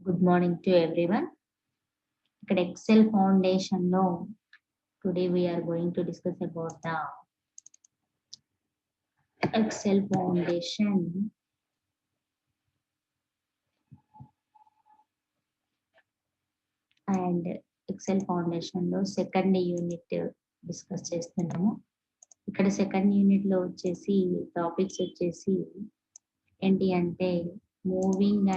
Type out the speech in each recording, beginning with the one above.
Good morning to everyone. At Excel Foundation, today we are going to discuss about the Excel Foundation and Excel Foundation లో second unit discuss చేస్తున్నాము. ఇక్కడ second unit లో వచ్చేసి topics వచ్చేసి ఏంటి అంటే moving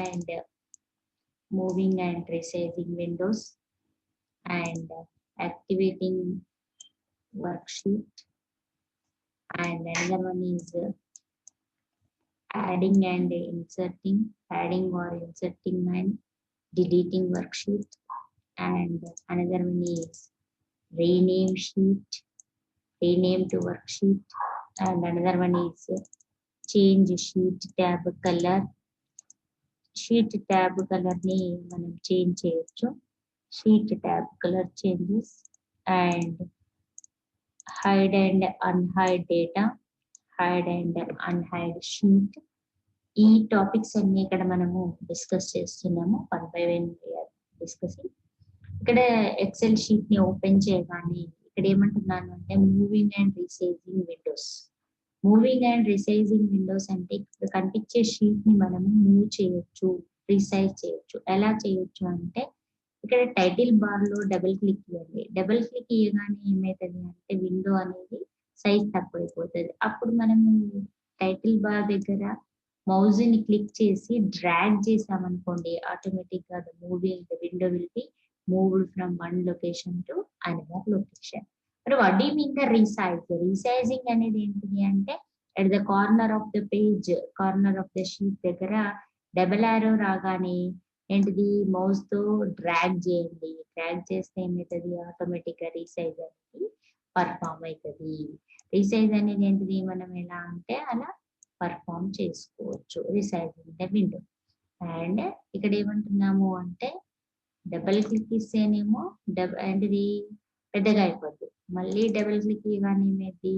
and resizing windows and activating worksheet, and another one is adding or inserting and deleting worksheet, and another one is rename to worksheet, and another one is change sheet tab color ni మనం change చేయొచ్చు. sheet tab color changes and hide and unhide data, hide and unhide sheet. ఈ topics అన్ని ఇక్కడ మనము discuss చేస్తున్నాము. 1 by 1 discussing. ఇక్కడ XL sheet ని open చేయగానే ఇక్కడ ఏమంటున్నాను అంటే మూవింగ్ అండ్ రిసైజింగ్ విండోస్ అంటే ఇక్కడ కనిపించే షీట్ ని మనము మూవ్ చేయొచ్చు, రిసైజ్ చేయొచ్చు. ఎలా చేయొచ్చు అంటే ఇక్కడ టైటిల్ బార్ లో డబుల్ క్లిక్ ఇవ్వండి. డబుల్ క్లిక్ ఇవ్వగానే ఏమవుతుంది అంటే విండో అనేది సైజ్ తక్కువైపోతుంది. అప్పుడు మనము టైటిల్ బార్ దగ్గర మౌజ్ ని క్లిక్ చేసి డ్రాగ్ చేసామనుకోండి, ఆటోమేటిక్ గా window will be moved from one location to another location. మరి what do you mean the resizing అనేది ఏంటిది అంటే at the corner of the page, corner of the sheet దగ్గర డబుల్ ఆరో రాగానే ఏంటిది మౌస్ తో డ్రాగ్ చేయండి. డ్రాగ్ చేస్తే ఏమవుతుంది, ఆటోమేటిక్ గా రీసైజ్ అనేది పర్ఫామ్ అవుతుంది. రీసైజ్ అనేది ఏంటిది, మనం ఎలా అంటే అలా పర్ఫామ్ చేసుకోవచ్చు రీసైజింగ్ ద విండో. అండ్ ఇక్కడ ఏమంటున్నాము అంటే డబుల్ క్లిక్ ఇస్తేనేమో ఏంటిది పెద్దగా అయిపోద్ది, మళ్ళీ డబుల్ క్లిక్ ఇవ్వగానే ఏమైంది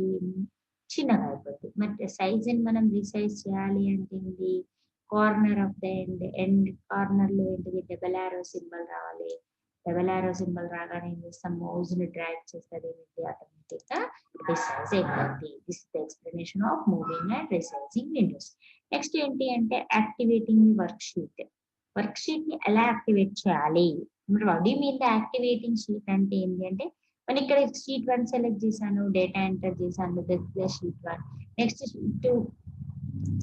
చిన్నగా అయిపోద్ది. మరి సైజ్ ని మనం రీసైజ్ చేయాలి అంటే ఏంటి, corner of the end corner లో ఏంటిది డబుల్ ఆరో సింబల్ రావాలి. డబుల్ ఆరో సింబల్ రాగానే ఏం చేస్తాం, మౌజ్ ని డ్రాగ్ చేస్తుంది, ఆటోమేటిక్ గా రిసైజ్ అయిపోద్ది. This is the explanation of moving and resizing windows. Next ఏంటి అంటే యాక్టివేటింగ్ వర్క్ షీట్ ని ఎలా యాక్టివేట్ చేయాలి. మరి what do you mean the activating sheet అంటే ఏంటి అంటే మనం ఇక్కడ షీట్ 1 సెలెక్ట్ చేశాను, డేటా ఎంటర్ చేశాను, షీట్ 1. నెక్స్ట్ షీట్ 2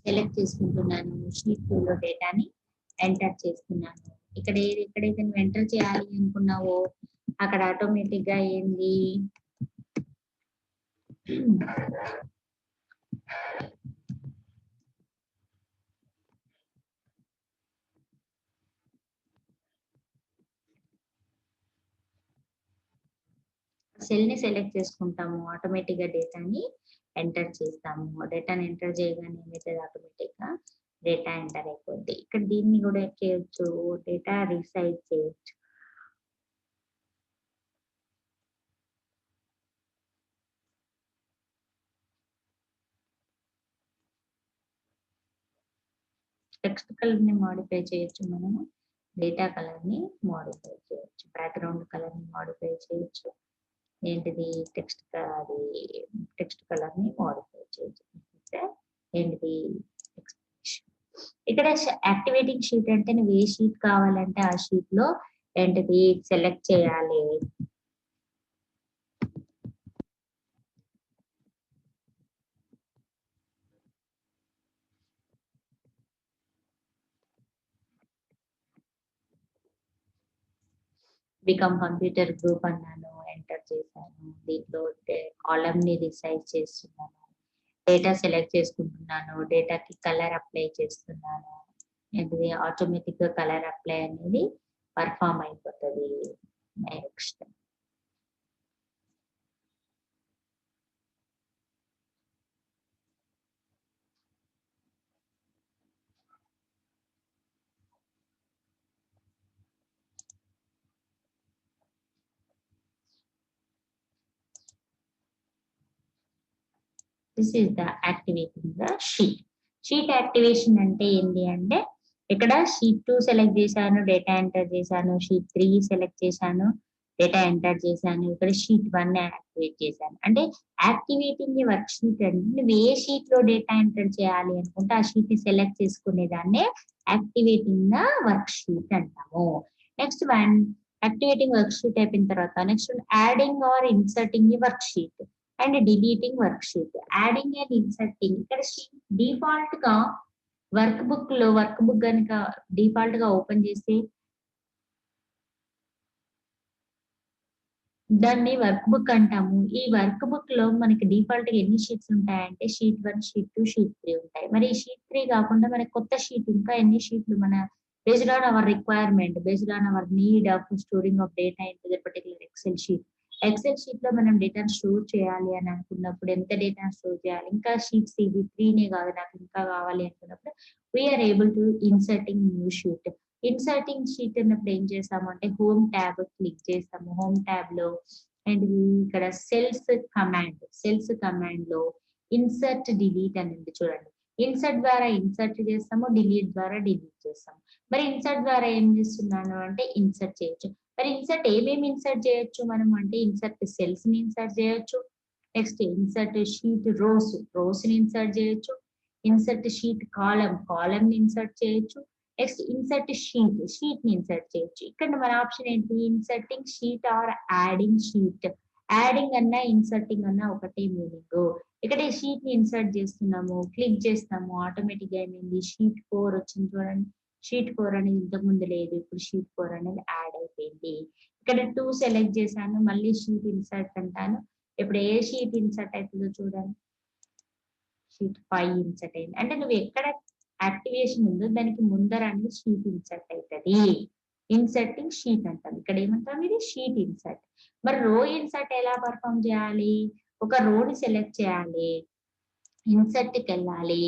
సెలెక్ట్ చేసుకుంటున్నాను, షీట్ 2 లో డేటాని ఎంటర్ చేస్తున్నాను. ఎక్కడైతే నువ్వు ఎంటర్ చేయాలి అనుకున్నావో అక్కడ ఆటోమేటిక్ గా ఏంది సెల్ ని సెలెక్ట్ చేసుకుంటాము, ఆటోమేటిక్ గా డేటాని ఎంటర్ చేస్తాము. డేటాని ఎంటర్ చేయగానే ఏమైతుంది, ఆటోమేటిక్ గా డేటా ఎంటర్ అయిపోద్ది. ఇక్కడ దీన్ని కూడా చేయొచ్చు, డేటా రీసైజ్ చేయొచ్చు. టెక్స్ట్ కలర్ ని మాడిఫై చేయొచ్చు, మనము డేటా కలర్ ని మాడిఫై చేయొచ్చు, బ్యాక్గ్రౌండ్ కలర్ ని మాడిఫై చేయొచ్చు, ఏంటిది టెక్స్ట్ కలర్ ని మాడిఫై చేయొచ్చు. ఏంటిది ఇక్కడ యాక్టివేటింగ్ షీట్ అంటే నువ్వు ఏ షీట్ కావాలంటే ఆ షీట్ లో ఏంటిది సెలెక్ట్ చేయాలి. బికమ్ కంప్యూటర్ గ్రూప్ అన్నాను, ఎంటర్ చేశాను. దీంట్లో కాలమ్ ని రిసైజ్ చేస్తున్నాను, డేటా సెలెక్ట్ చేసుకుంటున్నాను, డేటాకి కలర్ అప్లై చేస్తున్నాను. ఏంటిది ఆటోమేటిక్ గా కలర్ అప్లై అనేది పర్ఫామ్ అయిపోతుంది. Next this is the activating the sheet. Sheet activation అంటే ఏంటి అంటే ఇక్కడ షీట్ 2 సెలెక్ట్ చేశాను, డేటా ఎంటర్ చేశాను, షీట్ 3 సెలెక్ట్ చేశాను, డేటా ఎంటర్ చేశాను, ఇక్కడ షీట్ 1 యాక్టివేట్ చేశాను. అంటే యాక్టివేటింగ్ వర్క్ షీట్ అంటే నువ్వు ఏ షీట్ లో డేటా ఎంటర్ చేయాలి అనుకుంటే ఆ షీట్ ని సెలెక్ట్ చేసుకునే దాన్నే యాక్టివేటింగ్ ద వర్క్ షీట్ అంటాము. Next one activating work sheet అయిపోయిన తర్వాత next adding or inserting work sheet and deleting work sheet. Adding and inserting ఇక్కడ డిఫాల్ట్ గా వర్క్ బుక్ కనుక డిఫాల్ట్ గా ఓపెన్ చేస్తే దాన్ని వర్క్ బుక్ అంటాము. ఈ వర్క్ బుక్ లో మనకి డిఫాల్ట్ గా ఎన్ని షీట్స్ ఉంటాయంటే షీట్ 1, షీట్ 2, షీట్ 3 ఉంటాయి. మరి ఈ షీట్ 3 కాకుండా మనకి కొత్త షీట్ ఇంకా ఎన్ని షీట్లు మన based on our requirement, based on our need of storing of data in the particular Excel sheet. Excel sheet లో మనం డేటాను స్టోర్ చేయాలి అని అనుకున్నప్పుడు ఎంత డేటా స్టోర్ చేయాలి, ఇంకా షీట్స్ ఇవి 3నే కాదు నాకు ఇంకా కావాలి అనుకున్నప్పుడు we're able to inserting new sheet. Inserting sheet అన్నప్పుడు ఏం చేస్తాము అంటే హోమ్ ట్యాబ్ క్లిక్ చేస్తాము. హోమ్ ట్యాబ్ లో అండ్ ఇక్కడ సెల్స్ కమాండ్ లో ఇన్సర్ట్ డిలీట్ అని ఉంది చూడండి. ఇన్సర్ట్ ద్వారా ఇన్సర్ట్ చేస్తాము, డిలీట్ ద్వారా డిలీట్ చేస్తాము. మరి ఇన్సర్ట్ ద్వారా ఏం చేస్తున్నాను అంటే ఇన్సర్ట్ చేయొచ్చు. మరి ఇన్సర్ట్ ఏమేమి ఇన్సర్ట్ చేయొచ్చు మనం అంటే ఇన్సర్ట్ సెల్స్ ని ఇన్సర్ట్ చేయొచ్చు, నెక్స్ట్ ఇన్సర్ట్ షీట్ రోస్ ని ఇన్సర్ట్ చేయొచ్చు, ఇన్సర్ట్ షీట్ కాలం ని ఇన్సర్ట్ చేయొచ్చు, నెక్స్ట్ ఇన్సర్ట్ షీట్ ని ఇన్సర్ట్ చేయొచ్చు. ఇక్కడ మన ఆప్షన్ ఏంటి inserting sheet or adding sheet. Adding అన్నా ఇన్సర్టింగ్ అన్నా ఒకటే మీనింగ్. ఇక్కడ ఈ షీట్ ని ఇన్సర్ట్ చేస్తున్నాము, క్లిక్ చేస్తాము, ఆటోమేటిక్ గా ఏమైంది షీట్ 4 వచ్చింది చూడండి. షీట్ 4 అనేది ఇంతకు ముందు లేదు, ఇప్పుడు షీట్ 4 అనేది యాడ్ అయిపోయింది. ఇక్కడ 2 సెలెక్ట్ చేశాను, మళ్ళీ షీట్ ఇన్సర్ట్ అంటాను. ఇప్పుడు ఏ షీట్ ఇన్సర్ట్ అవుతుందో చూడండి. షీట్ 5 ఇన్సర్ట్ అయింది. అంటే నువ్వు ఎక్కడ యాక్టివేషన్ ఉందో దానికి ముందర అనేది షీట్ ఇన్సర్ట్ అవుతుంది. ఇన్సర్టింగ్ షీట్ అంటాం. ఇక్కడ ఏమంటాం ఇది షీట్ ఇన్సర్ట్. మరి రో ఇన్సర్ట్ ఎలా పర్ఫామ్ చేయాలి, ఒక రోని సెలెక్ట్ చేయాలి, ఇన్సర్ట్ కి వెళ్ళాలి,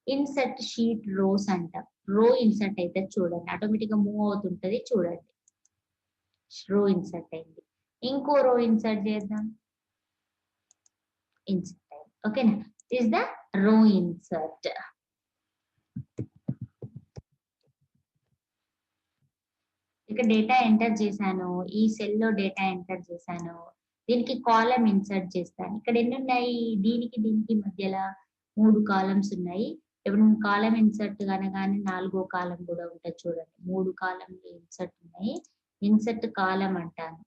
ఇన్సర్ట్ షీట్ రోస్ అంటాం. రో ఇన్సర్ట్ అయితే చూడండి ఆటోమేటిక్ గా మూవ్ అవుతుంటది చూడండి. రో ఇన్సర్ట్ అయింది. ఇంకో రో ఇన్సర్ట్ చేద్దాం, ఇన్సర్ట్ అయింది. ఓకేనా, ఇస్ ద రో ఇన్సర్ట్. ఇక్కడ డేటా ఎంటర్ చేశాను, ఈ సెల్ లో డేటా ఎంటర్ చేశాను, దీనికి కాలం ఇన్సర్ట్ చేస్తాను. ఇక్కడ ఎన్ని ఉన్నాయి, దీనికి మధ్యలో 3 కాలమ్స్ ఉన్నాయి. ఇప్పుడు కాలం ఇన్సర్ట్ అనగానే 4వ కాలం కూడా ఉంటుంది చూడండి. 3 కాలంలు ఇన్సర్ట్ ఉన్నాయి. ఇన్సర్ట్ కాలం అంటాను,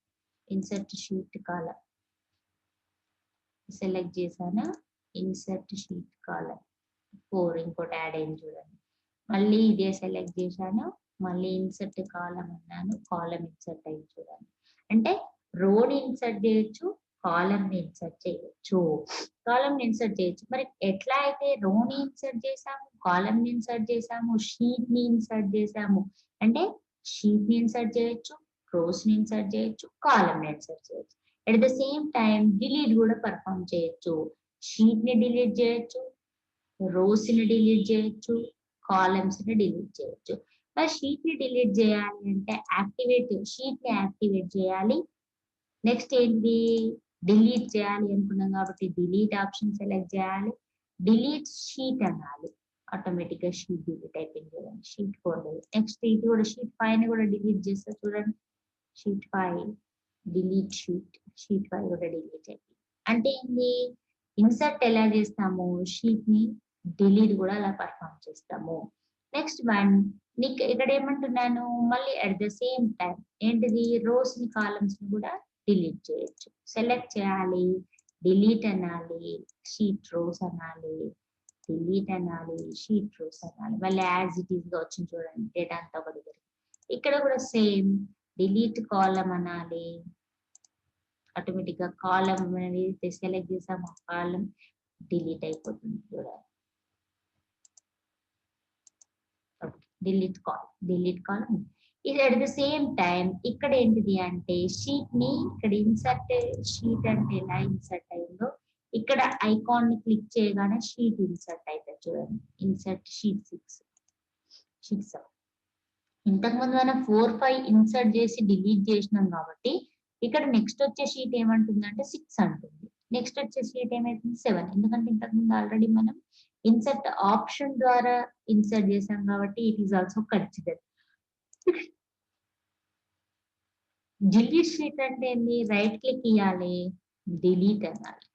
ఇన్సర్ట్ షీట్ కాలం సెలెక్ట్ చేశాను, ఇన్సర్ట్ షీట్ కాలం 4 ఇంకోటి యాడ్ అయింది చూడండి. మళ్ళీ ఇదే సెలెక్ట్ చేశాను, మళ్ళీ ఇన్సర్ట్ కాలం అన్నాను, కాలం ఇన్సర్ట్ అయింది చూడండి. అంటే రోని ఇన్సర్ట్ చేయొచ్చు, కాలం ని ఇన్సర్ట్ చేయొచ్చు, కాలం ని ఇన్సర్ట్ చేయొచ్చు. మరి ఎట్లా అయితే రోని ఇన్సర్ట్ చేసాము, కాలం ని ఇన్సర్ట్ చేసాము, షీట్ ని ఇన్సర్ట్ చేసాము అంటే షీట్ ని ఇన్సర్ట్ చేయొచ్చు, రోస్ ని ఇన్సర్ట్ చేయొచ్చు, కాలం ని ఇన్సర్ట్ చేయొచ్చు. At the same time delete కూడా పర్ఫామ్ చేయొచ్చు. షీట్ ని డిలీట్ చేయొచ్చు, రోస్ ని డిలీట్ చేయొచ్చు, కాలమ్స్ ని డిలీట్ చేయొచ్చు. మరి షీట్ ని డిలీట్ చేయాలి అంటే షీట్ ని యాక్టివేట్ చేయాలి. నెక్స్ట్ ఏంటి డిలీట్ చేయాలి అనుకున్నాం కాబట్టి డిలీట్ ఆప్షన్ సెలెక్ట్ చేయాలి, డిలీట్ షీట్ అనాలి. ఆటోమేటిక్ గా షీట్ డిలీట్ అయిపోయింది చూడండి. షీట్ 4 నెక్స్ట్ ఇది కూడా షీట్ 5 ని కూడా డిలీట్ చేస్తా చూడండి. షీట్ 5 డిలీట్ షీట్ 5 కూడా డిలీట్ అయిపోయింది. అంటే ఏంటి ఇన్సర్ట్ ఎలా చేస్తాము, షీట్ ని డిలీట్ కూడా అలా పర్ఫామ్ చేస్తాము. నెక్స్ట్ వన్ నీకు ఇక్కడ ఏమంటున్నాను మళ్ళీ అట్ ద సేమ్ టైం ఏంటిది రోస్ ని కాలమ్స్ ని కూడా డిలీట్ చేయొచ్చు. సెలెక్ట్ చేయాలి, డిలీట్ అనాలి, షీట్ రోస్ అనాలి, డిలీట్ అనాలి, షీట్ రోస్ అనాలి. మళ్ళీ యాజ్ ఇట్ ఈస్ గా వచ్చింది చూడండి డేటా అంతా ఒక దగ్గర. ఇక్కడ కూడా సేమ్ డిలీట్ కాలం అనాలి, ఆటోమేటిక్ గా కాలం అనేది సెలెక్ట్ చేసాము, కాలం డిలీట్ అయిపోతుంది చూడాలి. డిలీట్ కాలం. ఇది అట్ ద సేమ్ టైం ఇక్కడ ఏంటిది అంటే షీట్ ని ఇక్కడ ఇన్సర్ట్ షీట్ అంటే ఎలా ఇన్సర్ట్ అయిందో ఇక్కడ ఐకాన్ ని క్లిక్ చేయగానే షీట్ ఇన్సర్ట్ అవుతుంది చూడండి. ఇన్సర్ట్ షీట్ 6 ఇంతకుముందు మనం 4, 5 ఇన్సర్ట్ చేసి డిలీట్ చేసినాం కాబట్టి ఇక్కడ నెక్స్ట్ వచ్చే షీట్ ఏమంటుందంటే 6 అంటుంది. నెక్స్ట్ వచ్చే షీట్ ఏమైతుంది 7, ఎందుకంటే ఇంతకుముందు ఆల్రెడీ మనం ఇన్సర్ట్ ఆప్షన్ ద్వారా ఇన్సర్ట్ చేసాం కాబట్టి it is also consider. Delete sheet అంటే ఏంది? రైట్ క్లిక్ ఇవ్వాలి, డిలీట్ అనాలి.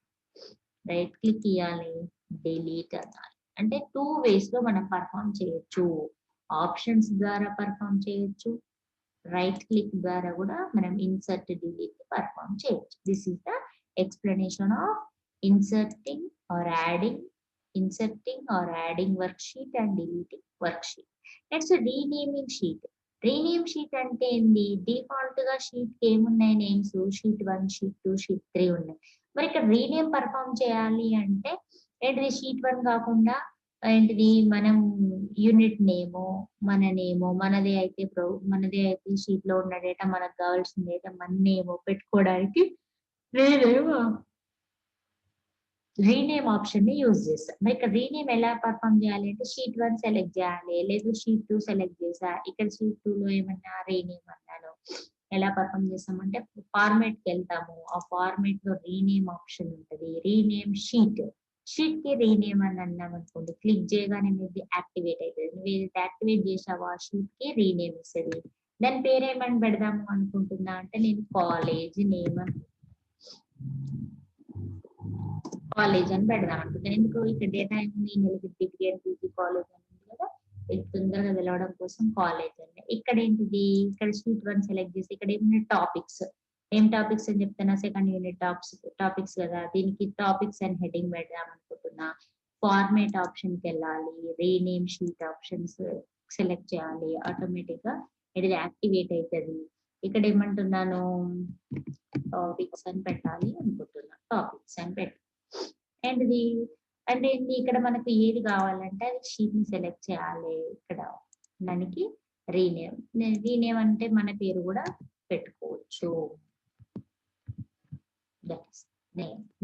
రైట్ క్లిక్ ఇవ్వాలి, డిలీట్ అనాలి. అంటే 2 ways లో మనం పర్ఫామ్ చేయొచ్చు. ఆప్షన్స్ ద్వారా పర్ఫామ్ చేయొచ్చు, రైట్ క్లిక్ ద్వారా కూడా మనం ఇన్సర్ట్ డిలీట్ పర్ఫామ్ చేయొచ్చు. This is the explanation of inserting or adding work sheet and deleting work sheet. Next renaming sheet. Rename sheet అంటే ఏంది? డిఫాల్ట్ గా షీట్ కి ఏమున్నాయి నేమ్స్? షీట్ 1, షీట్ 2, షీట్ 3 ఉన్నాయి. మరి ఇక్కడ రీనేమ్ పర్ఫామ్ చేయాలి అంటే ఏంటిది? షీట్ 1 కాకుండా ఏంటిది? మనం యూనిట్ నేమో, మన నేమో, మనదే అయితే షీట్ లో ఉన్న డేటా, మనకు కావాల్సిన డేటా మన నేమో పెట్టుకోవడానికి రీనేమ్ ఆప్షన్ ని యూజ్ చేస్తాం. మరి ఇక్కడ రీనేమ్ ఎలా పర్ఫామ్ చేయాలి అంటే షీట్ 1 సెలెక్ట్ చేయాలి, లేదు షీట్ 2 సెలెక్ట్ చేసా, ఇక్కడ షీట్ 2 లో ఏమన్నా రీనేమ్ అన్నాను. ఎలా పర్ఫామ్ చేస్తామంటే ఫార్మేట్ కి వెళ్తాము, ఆ ఫార్మేట్ లో రీనేమ్ ఆప్షన్ ఉంటుంది. రీనేమ్ షీట్ కి రీనేమ్ అని అన్నాం అనుకోండి, క్లిక్ చేయగానే మీది యాక్టివేట్ అవుతుంది. నువ్వు ఏదైతే యాక్టివేట్ చేసావో ఆ షీట్ కి రీనేమ్ ఇస్తుంది. దాని పేరేమని పెడదాము అనుకుంటున్నా అంటే నేను కాలేజ్ నేమ్ అని పెడదాం అనుకుంటున్నాను. ఎందుకు? ఇక్కడ డేటా ఏముంది? నెలకి డిగ్రీ అని పీజీ కాలేజ్ అని ఉంది కదా, ఇది తొందరగా వెళ్ళడం కోసం కాలేజ్ అని. ఇక్కడ ఏంటిది? ఇక్కడ షీట్ 1 సెలెక్ట్ చేసి ఇక్కడ ఏమున్నాయి? టాపిక్స్. ఏం టాపిక్స్ అని చెప్తున్నా? సెకండ్ యూనిట్ టాపిక్స్ కదా, దీనికి టాపిక్స్ అని హెడ్డింగ్ పెడదాం అనుకుంటున్నా. ఫార్మేట్ ఆప్షన్ కి వెళ్ళాలి, రీనేమ్ షీట్ ఆప్షన్స్ సెలెక్ట్ చేయాలి, ఆటోమేటిక్ గా ఇది యాక్టివేట్ అవుతుంది. ఇక్కడ ఏమంటున్నాను? టాపిక్స్ అని పెట్టాలి అనుకుంటున్నా, టాపిక్స్ అని పెట్టి ఏంటిది అంటే ఇక్కడ మనకు ఏది కావాలంటే అది షీట్ ని సెలెక్ట్ చేయాలి. ఇక్కడ దానికి రీనేమ్ అంటే మన పేరు కూడా పెట్టుకోవచ్చు.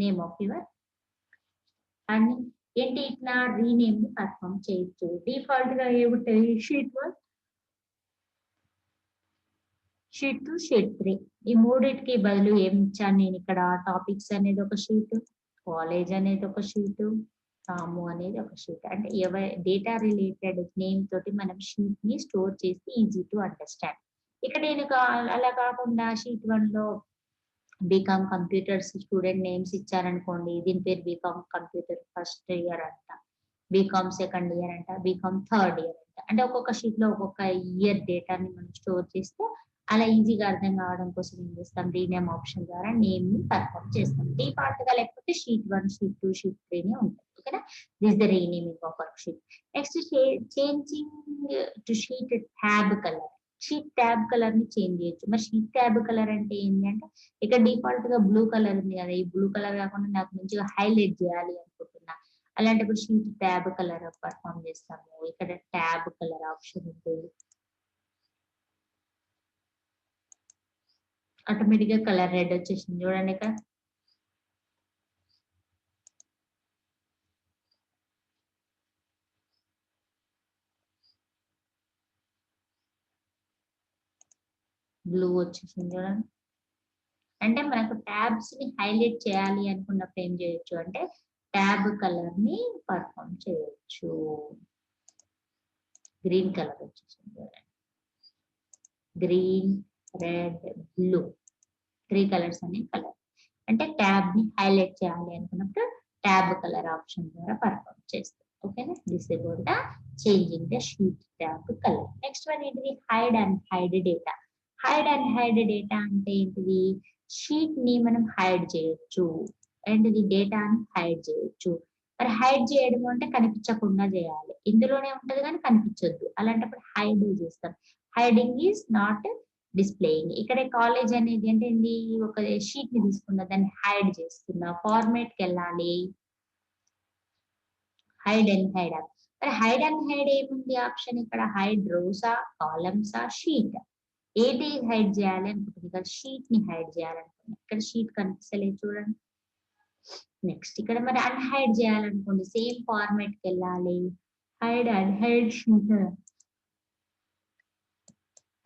నేమ్ ఆఫ్ యువర్ అండ్ ఏంటి ఇట్లా రీనేమ్ ని పర్ఫామ్ చేయొచ్చు. డిఫాల్ట్ గా ఏముంటుంది? Sheet 1, sheet 2, sheet 3. ఈ మూడింటికి బదులు ఏమి ఇచ్చాను నేను ఇక్కడ? టాపిక్స్ అనేది ఒక షీట్, కాలేజ్ అనేది ఒక షీట్, రాము అనేది ఒక షీట్. అంటే డేటా రిలేటెడ్ నేమ్ తోటి మనం షీట్ ని స్టోర్ చేసి ఈజీ టు అండర్స్టాండ్. ఇక్కడ నేను అలా కాకుండా షీట్ 1 లో బీకామ్ కంప్యూటర్స్ స్టూడెంట్ నేమ్స్ ఇచ్చారనుకోండి, దీని పేరు బీకామ్ కంప్యూటర్ ఫస్ట్ ఇయర్ అంట, బీకామ్ సెకండ్ ఇయర్ అంట, బీకామ్ థర్డ్ ఇయర్ అంట. అంటే ఒక్కొక్క షీట్ లో ఒక్కొక్క ఇయర్ డేటాని మనం స్టోర్ చేస్తే అలా ఈజీగా అర్థం కావడం కోసం ఏం చేస్తాం? రీనేమ్ ఆప్షన్ ద్వారా నేమ్ ని పర్ఫామ్ చేస్తాం. డిఫాల్ట్ గా లేకపోతే షీట్ 1, షీట్ 2, షీట్ 3 నే ఉంటుంది. ఓకేనా? This the renaming of work sheet. Next changing to sheet tab colour. Sheet tab colour ని చేంజ్ చేయొచ్చు. మరి షీట్ ట్యాబ్ కలర్ అంటే ఏంటి అంటే ఇక్కడ డిఫాల్ట్ గా బ్లూ కలర్ ఉంది కదా, ఈ బ్లూ కలర్ కాకుండా నాకు మంచిగా హైలైట్ చేయాలి అనుకుంటున్నా, అలాంటప్పుడు షీట్ ట్యాబ్ కలర్ పర్ఫామ్ చేస్తాము. ఇక్కడ ట్యాబ్ కలర్ ఆప్షన్ ఉంటుంది, ఆటోమేటిక్ గా కలర్ రెడ్ వచ్చేసింది చూడండి. ఇక్కడ బ్లూ వచ్చేసింది చూడండి. అంటే మనకు ట్యాబ్స్ ని హైలైట్ చేయాలి అనుకున్నప్పుడు ఏం చేయొచ్చు అంటే ట్యాబ్ కలర్ ని పర్ఫామ్ చేయొచ్చు. గ్రీన్ కలర్ వచ్చేసింది చూడండి, గ్రీన్, రెడ్, బ్లూ, 3 కలర్స్ అనే కలర్. అంటే ట్యాబ్ ని హైలైట్ చేయాలి అనుకున్నప్పుడు ట్యాబ్ కలర్ ఆప్షన్ ద్వారా పర్ఫామ్ చేస్తాం. ఓకేనా? This about the changing the sheet tab colour. Next one ఏంటిది? Hide and hide data. Hide and hide data అంటే ఏంటిది? షీట్ ని మనం హైడ్ చేయొచ్చు, ఏంటిది? డేటాని హైడ్ చేయొచ్చు. మరి హైడ్ చేయడం అంటే కనిపించకుండా చేయాలి. ఇందులోనే ఉంటది కానీ కనిపించొద్దు, అలాంటప్పుడు హైడ్ చేస్తాం. Hiding is not displaying. ఇక్కడ కాలేజ్ అనేది అంటే ఒక షీట్ ని తీసుకున్నా, దాన్ని హైడ్ చేస్తున్నా. ఫార్మేట్ కి వెళ్ళాలి, హైడ్ అండ్ హైడ్. మరి హైడ్ అండ్ హైడ్ ఏముంది ఆప్షన్? ఇక్కడ హైడ్ రోసా, కాలమ్సా, షీట్, ఏది హైడ్ చేయాలి అనుకుంటుంది? ఇక్కడ షీట్ ని హైడ్ చేయాలనుకుంటుంది. ఇక్కడ షీట్ కనిపిస్తలేదు చూడండి. నెక్స్ట్ ఇక్కడ మరి అన్హైడ్ చేయాలనుకోండి, సేమ్ ఫార్మేట్ కి వెళ్ళాలి, hide and hide sheet,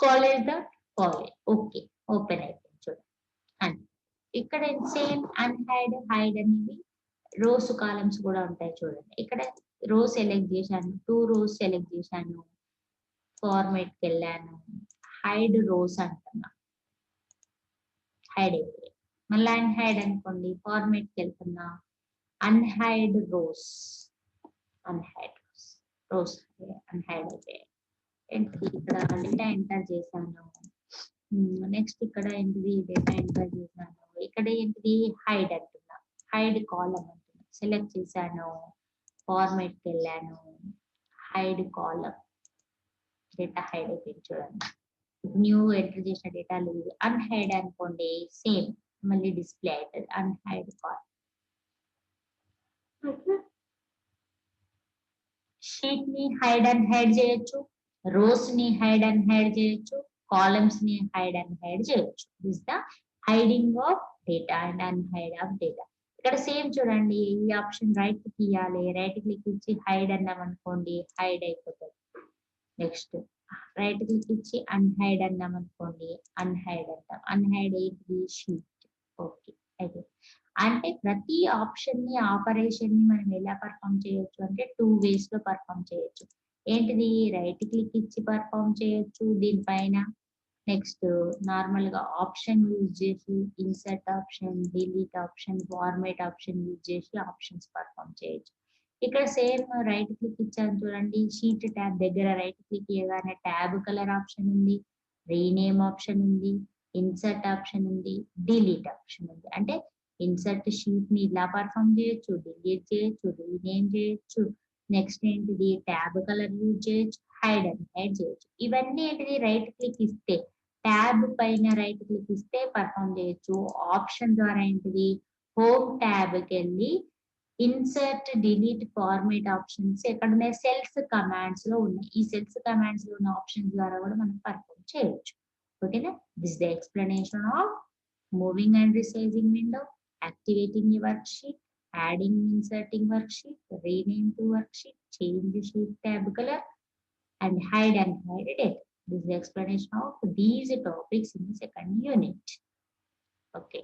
college the college. Okay, open అయిపోయింది చూడండి. అండ్ ఇక్కడ సేమ్ అన్హైడ్, హైడ్ అనేవి రోస్ కాలమ్స్ కూడా ఉంటాయి చూడండి. ఇక్కడ రో సెలెక్ట్ చేశాను, 2 రోస్ సెలెక్ట్ చేశాను, ఫార్మేట్కి వెళ్ళాను, హైడ్ రోస్ అంటున్నా, హైడ్ అయిపోయాయి. మళ్ళీ అన్హైడ్ అనుకోండి, ఫార్మేట్కి వెళ్తున్నా, అన్హైడ్ రోస్, అన్హైడ్ రోస్ అన్హైడ్ అయిపోయాయి. ఇక్కడ డేటా ఎంటర్ చేశాను. నెక్స్ట్ ఇక్కడ ఏంటిది డేటా ఎంటర్ చేశాను. ఇక్కడ ఏంటిది హైడ్ అంటున్నా, హైడ్ కాలం అంటున్నా, సెలెక్ట్ చేశాను, ఫార్మేట్కి వెళ్ళాను, హైడ్ కాలం, డేటా హైడ్ అయిపోయింది చూడండి. న్యూ ఎంటర్ చేసిన డేటా లేదు. అన్హైడ్ అనుకోండి, సేమ్ మళ్ళీ డిస్ప్లే అవుతుంది, అన్హైడ్ కాలం. షీట్ ని హైడ్ అండ్ హైడ్ చేయొచ్చు, రోస్ ని హైడ్ అండ్ హైడ్ చేయొచ్చు, కాలమ్స్ ని హైడ్ అండ్ హైడ్ చేయొచ్చు. This the hiding of data and unhide of data. ఇక్కడ సేమ్ చూడండి, ఈ ఆప్షన్ రైట్ క్లిక్ ఇవ్వాలి, రైట్ క్లిక్ ఇచ్చి హైడ్ అన్నాం అనుకోండి, హైడ్ అయిపోతుంది. నెక్స్ట్ రైట్ క్లిక్ ఇచ్చి అన్హైడ్ అన్నాం అనుకోండి, అన్హైడ్ అంటాం. అన్హైడ్ ఏంటిది షీట్. ఓకే అయితే అంటే ప్రతి ఆప్షన్ ని ఆపరేషన్ ని మనం ఎలా పర్ఫామ్ చేయొచ్చు అంటే 2 ways లో పర్ఫామ్ చేయొచ్చు. ఏంటిది రైట్ క్లిక్ ఇచ్చి పర్ఫామ్ చేయొచ్చు దీనిపైన. నెక్స్ట్ నార్మల్ గా ఆప్షన్ యూజ్ చేసి insert option, delete option, format option use చేసి ఆప్షన్స్ పర్ఫామ్ చేయొచ్చు. ఇక్కడ సేమ్ రైట్ క్లిక్ ఇచ్చాను చూడండి, షీట్ ట్యాబ్ దగ్గర రైట్ క్లిక్ ఇవ్వగానే ట్యాబ్ కలర్ ఆప్షన్ ఉంది, రీనేమ్ ఆప్షన్ ఉంది, ఇన్సర్ట్ ఆప్షన్ ఉంది, డిలీట్ ఆప్షన్ ఉంది. అంటే ఇన్సర్ట్ షీట్ ని ఇలా పర్ఫామ్ చేయొచ్చు, డిలీట్ చేయొచ్చు, రీనేమ్ చేయొచ్చు. నెక్స్ట్ ఏంటిది ట్యాబ్ కలర్ యూజ్ చేయొచ్చు, హైడ్ అండ్ హైడ్ చేయొచ్చు. ఇవన్నీ ఏంటిది రైట్ క్లిక్ ఇస్తే, ట్యాబ్ పైన రైట్ క్లిక్ ఇస్తే పర్ఫామ్ చేయొచ్చు. ఆప్షన్ ద్వారా ఏంటిది హోమ్ ట్యాబ్కి వెళ్ళి ఇన్సర్ట్, డిలీట్, ఫార్మేట్ ఆప్షన్స్ ఎక్కడ ఉన్నాయి, సెల్స్ కమాండ్స్ లో ఉన్నాయి. ఈ సెల్స్ కమాండ్స్ లో ఉన్న ఆప్షన్స్ ద్వారా కూడా మనం పర్ఫామ్ చేయొచ్చు. ఓకేనా, this the explanation of moving and resizing window, activating a worksheet, adding, inserting worksheet, rename to worksheet, change the sheet tab color, and hide and hide data. This is the explanation of these topics in the second unit. Okay.